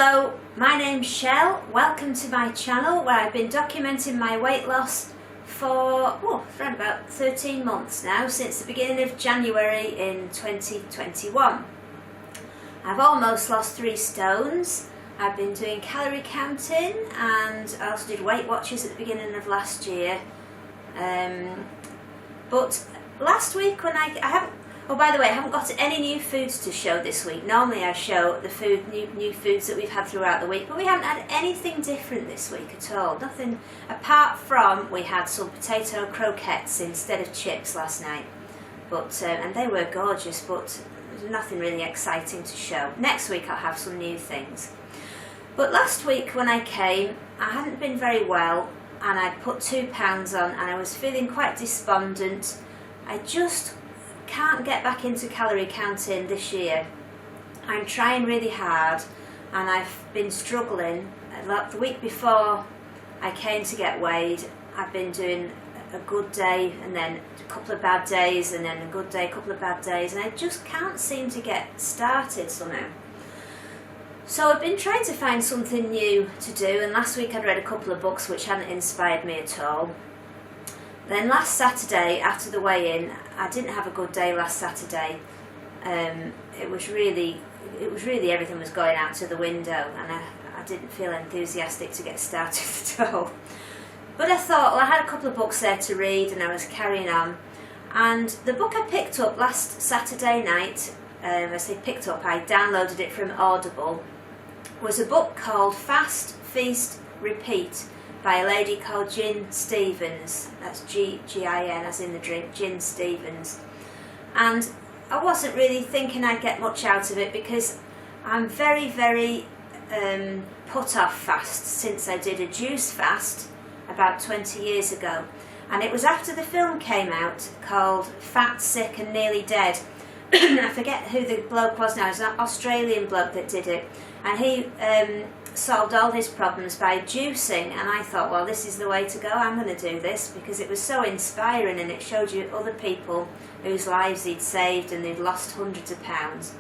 Hello, my name's Shell. Welcome to my channel where I've been documenting my weight loss for around about 13 months now, since the beginning of January in 2021. I've almost lost 3 stones. I've been doing calorie counting and I also did Weight Watchers at the beginning of last year. But last week when I haven't, oh by the way, I haven't got any new foods to show this week. Normally I show the new foods that we've had throughout the week, but we haven't had anything different this week at all. Nothing apart from we had some potato croquettes instead of chips last night. But and they were gorgeous, but there's nothing really exciting to show. Next week I'll have some new things. But last week when I came, I hadn't been very well and I'd put 2 pounds on and I was feeling quite despondent. I just can't get back into calorie counting this year. I'm trying really hard and I've been struggling. The week before I came to get weighed, I've been doing a good day and then a couple of bad days and then a good day, a couple of bad days, and I just can't seem to get started somehow. So I've been trying to find something new to do, and last week I'd read a couple of books which hadn't inspired me at all. Then last Saturday, after the weigh-in, I didn't have a good day last Saturday. It was really everything was going out to the window, and I didn't feel enthusiastic to get started at all. But I thought, well, I had a couple of books there to read, and I was carrying on. And the book I picked up last Saturday night, I say picked up, I downloaded it from Audible, was a book called Fast, Feast, Repeat, by a lady called Gin Stephens. That's G-I-N as in the drink, Gin Stephens. And I wasn't really thinking I'd get much out of it because I'm very, very put off fast since I did a juice fast about 20 years ago. And it was after the film came out called Fat, Sick and Nearly Dead. I forget who the bloke was now. It was an Australian bloke that did it. And he solved all his problems by juicing, and I thought, well, this is the way to go. I'm going to do this because it was so inspiring and it showed you other people whose lives he'd saved and they'd lost hundreds of pounds.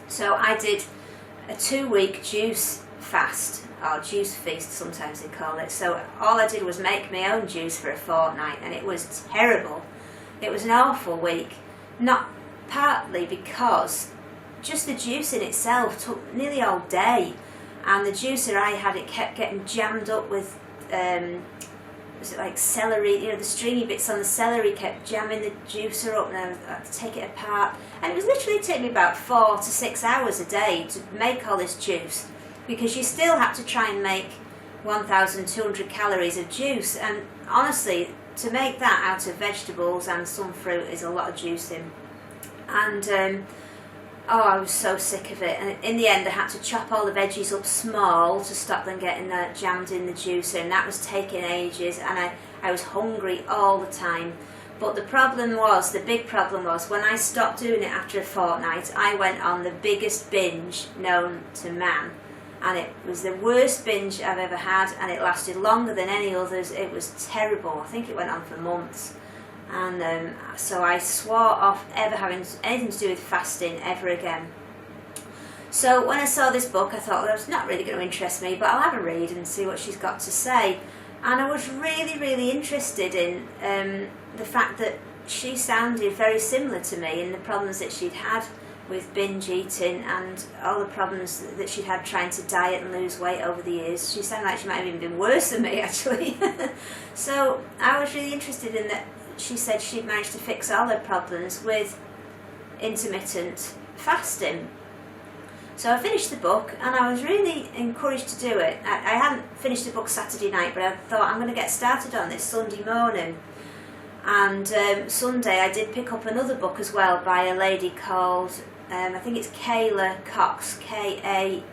So I did a 2-week juice fast, or juice feast sometimes they call it. So all I did was make my own juice for a fortnight, and it was terrible. It was an awful week, not partly because just the juice in itself took nearly all day. And the juicer I had, it kept getting jammed up with, was it like celery, you know, the stringy bits on the celery kept jamming the juicer up, and I had to take it apart. And it was literally taking me about 4 to 6 hours a day to make all this juice, because you still had to try and make 1,200 calories of juice. And honestly, to make that out of vegetables and some fruit is a lot of juicing. And I was so sick of it, and in the end I had to chop all the veggies up small to stop them getting jammed in the juicer, and that was taking ages, and I was hungry all the time. But the big problem was, when I stopped doing it after a fortnight, I went on the biggest binge known to man, and it was the worst binge I've ever had, and it lasted longer than any others. It was terrible. I think it went on for months. And so I swore off ever having anything to do with fasting ever again. So when I saw this book, I thought, well, it's not really going to interest me, but I'll have a read and see what she's got to say. And I was really, really interested in the fact that she sounded very similar to me in the problems that she'd had with binge eating and all the problems that she'd had trying to diet and lose weight over the years. She sounded like she might have even been worse than me, actually. So I was really interested in that. She said she'd managed to fix all her problems with intermittent fasting. So I finished the book and I was really encouraged to do it. I hadn't finished the book Saturday night, but I thought I'm going to get started on this Sunday morning. And Sunday I did pick up another book as well by a lady called, I think it's Kayla Cox, Kayler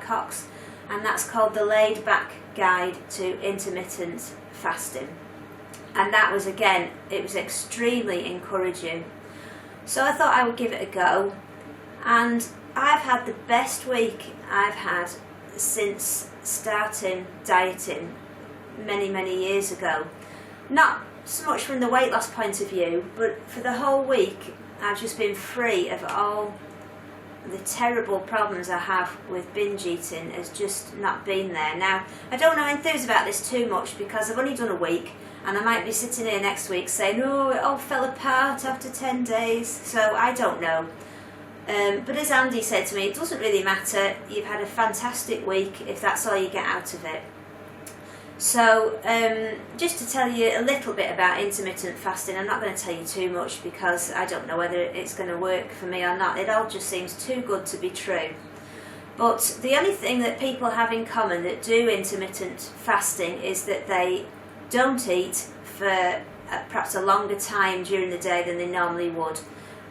Cox, and that's called The Laid Back Guide to Intermittent Fasting. And that was, again, it was extremely encouraging. So I thought I would give it a go. And I've had the best week I've had since starting dieting many, many years ago. Not so much from the weight loss point of view, but for the whole week I've just been free of all the terrible problems I have with binge eating has just not been there. Now, I don't know enthuse about this too much because I've only done a week, and I might be sitting here next week saying, oh, it all fell apart after 10 days, so I don't know. But as Andy said to me, it doesn't really matter. You've had a fantastic week if that's all you get out of it. So just to tell you a little bit about intermittent fasting, I'm not going to tell you too much because I don't know whether it's going to work for me or not. It all just seems too good to be true. But the only thing that people have in common that do intermittent fasting is that they don't eat for perhaps a longer time during the day than they normally would.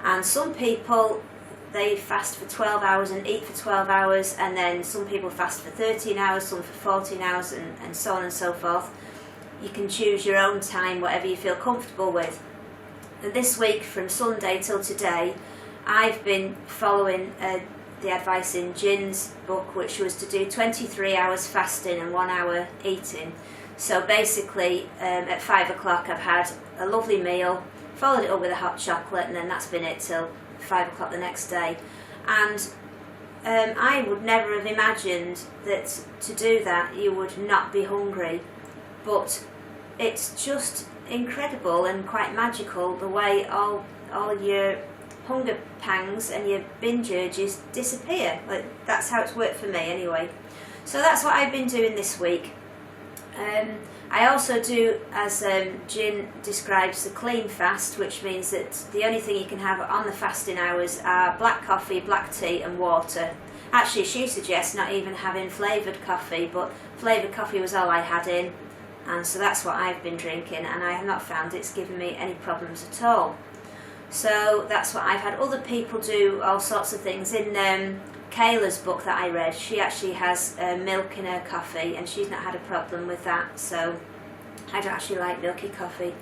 And some people, they fast for 12 hours and eat for 12 hours, and then some people fast for 13 hours, some for 14 hours, and so on and so forth. You can choose your own time, whatever you feel comfortable with. And this week, from Sunday till today, I've been following the advice in Jin's book, which was to do 23 hours fasting and 1 hour eating. So basically, at 5 o'clock I've had a lovely meal, followed it up with a hot chocolate, and then that's been it till 5 o'clock the next day. And I would never have imagined that to do that you would not be hungry, but it's just incredible and quite magical the way all your hunger pangs and your binge urges disappear. Like, that's how it's worked for me anyway. So that's what I've been doing this week. I also do, as Jin describes, the clean fast, which means that the only thing you can have on the fasting hours are black coffee, black tea and water. Actually, she suggests not even having flavoured coffee, but flavoured coffee was all I had in, and so that's what I've been drinking, and I have not found it's given me any problems at all. So that's what I've had. Other people do all sorts of things. In Kayla's book that I read, she actually has milk in her coffee, and she's not had a problem with that. So I don't actually like milky coffee,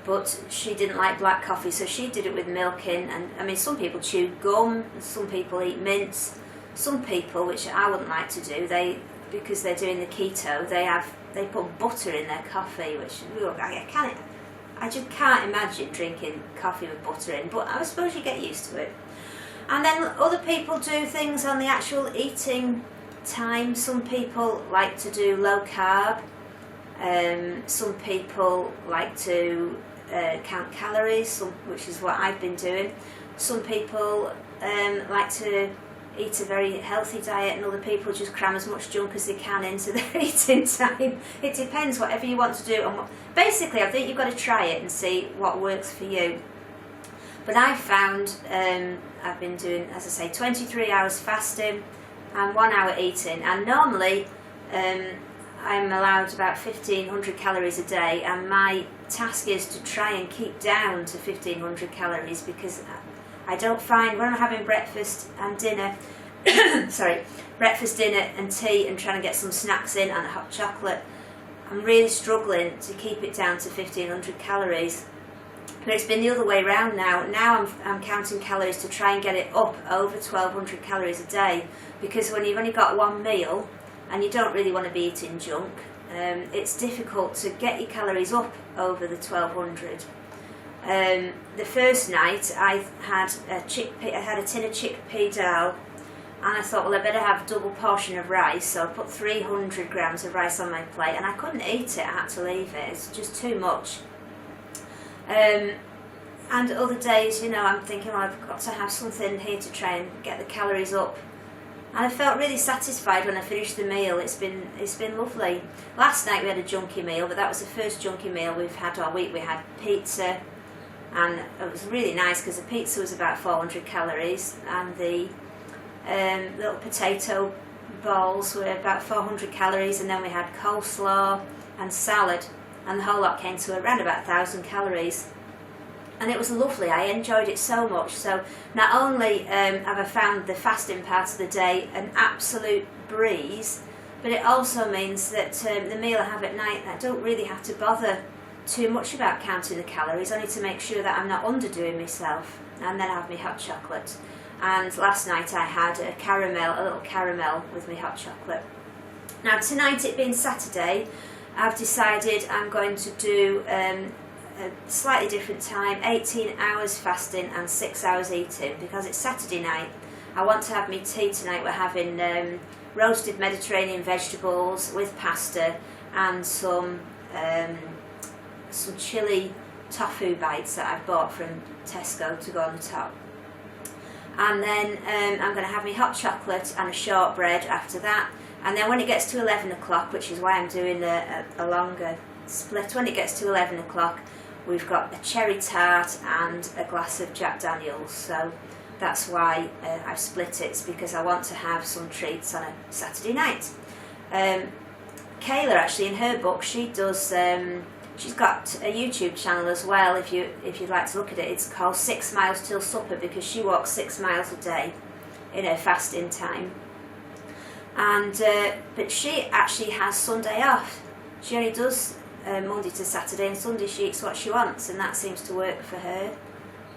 but she didn't like black coffee, so she did it with milk in. And I mean, some people chew gum, some people eat mints, some people, which I wouldn't like to do, because they're doing the keto, they put butter in their coffee, which I just can't imagine drinking coffee with butter in, but I suppose you get used to it. And then other people do things on the actual eating time. Some people like to do low carb. Some people like to count calories, which is what I've been doing. Some people like to eat a very healthy diet, and other people just cram as much junk as they can into their eating time. It depends, whatever you want to do. And basically, I think you've got to try it and see what works for you. But I've found I've been doing, as I say, 23 hours fasting and 1 hour eating, and normally I'm allowed about 1,500 calories a day, and my task is to try and keep down to 1,500 calories, because I don't find when I'm having breakfast and dinner, breakfast, dinner and tea, and trying to get some snacks in and a hot chocolate, I'm really struggling to keep it down to 1,500 calories. But it's been the other way around now. Now I'm counting calories to try and get it up over 1,200 calories a day, because when you've only got one meal and you don't really want to be eating junk, it's difficult to get your calories up over the 1,200. The first night I had a tin of chickpea dal, and I thought, well, I better have a double portion of rice, so I put 300 grams of rice on my plate, and I couldn't eat it. I had to leave it. It's just too much. And other days, I'm thinking, well, I've got to have something here to try and get the calories up. And I felt really satisfied when I finished the meal. It's been lovely. Last night we had a junky meal, but that was the first junky meal we've had all week. We had pizza, and it was really nice because the pizza was about 400 calories, and the little potato balls were about 400 calories, and then we had coleslaw and salad, and the whole lot came to around about 1,000 calories. And it was lovely. I enjoyed it so much. So not only have I found the fasting part of the day an absolute breeze, but it also means that the meal I have at night, I don't really have to bother too much about counting the calories, only to make sure that I'm not underdoing myself. And then I have my hot chocolate. And last night I had a little caramel with my hot chocolate. Now tonight, it being Saturday, I've decided I'm going to do a slightly different time, 18 hours fasting and 6 hours eating, because it's Saturday night I want to have me tea tonight. We're having roasted Mediterranean vegetables with pasta and some chili tofu bites that I've bought from Tesco to go on the top. And then I'm going to have me hot chocolate and a shortbread after that. And then when it gets to 11 o'clock, which is why I'm doing a longer split, when it gets to 11 o'clock, we've got a cherry tart and a glass of Jack Daniels. So that's why I've split it, it's because I want to have some treats on a Saturday night. Kayla, actually, in her book, she does. She's got a YouTube channel as well. If you'd like to look at it, it's called 6 Miles Till Supper, because she walks 6 miles a day in her fasting time. And but she actually has Sunday off. She only does Monday to Saturday, and Sunday she eats what she wants, and that seems to work for her.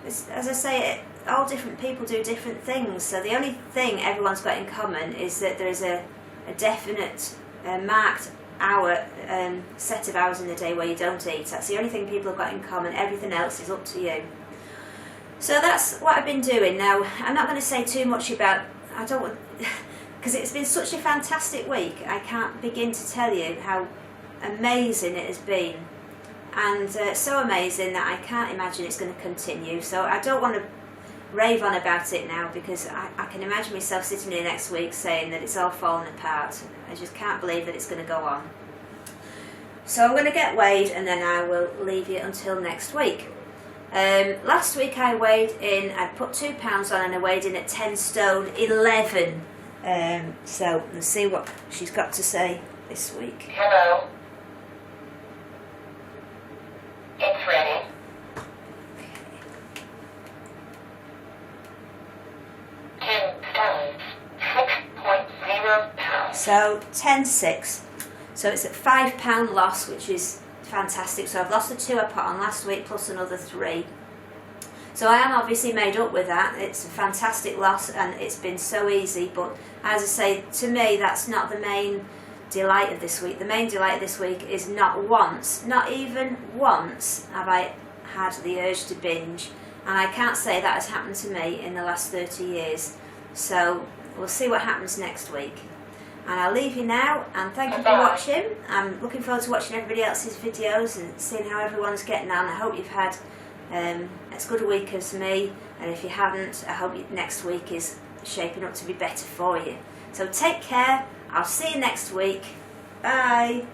As I say, all different people do different things, so the only thing everyone's got in common is that there is a definite marked hour, set of hours in the day where you don't eat. That's the only thing people have got in common. Everything else is up to you. So that's what I've been doing. Now, I'm not going to say too much about, I don't want, because it's been such a fantastic week. I can't begin to tell you how amazing it has been, and so amazing that I can't imagine it's going to continue. So I don't want to rave on about it now, because I can imagine myself sitting here next week saying that it's all fallen apart. I just can't believe that it's going to go on. So I'm going to get weighed, and then I will leave you until next week. Last week I weighed in, I put 2 pounds on, and I weighed in at 10 stone 11. So let's see what she's got to say this week. Hello. It's ready. 10 stones, 6.0 pounds. So 10.6. So it's a £5 loss, which is fantastic. So I've lost the 2 I put on last week plus another 3. So I am obviously made up with that. It's a fantastic loss, and it's been so easy. But as I say, to me, that's not the main delight of this week. The main delight of this week is not once, not even once, have I had the urge to binge. And I can't say that has happened to me in the last 30 years. So we'll see what happens next week. And I'll leave you now, and thank you for watching. I'm looking forward to watching everybody else's videos and seeing how everyone's getting on. I hope you've had as good a week as me, and if you haven't, I hope next week is shaping up to be better for you. So take care. I'll see you next week. Bye.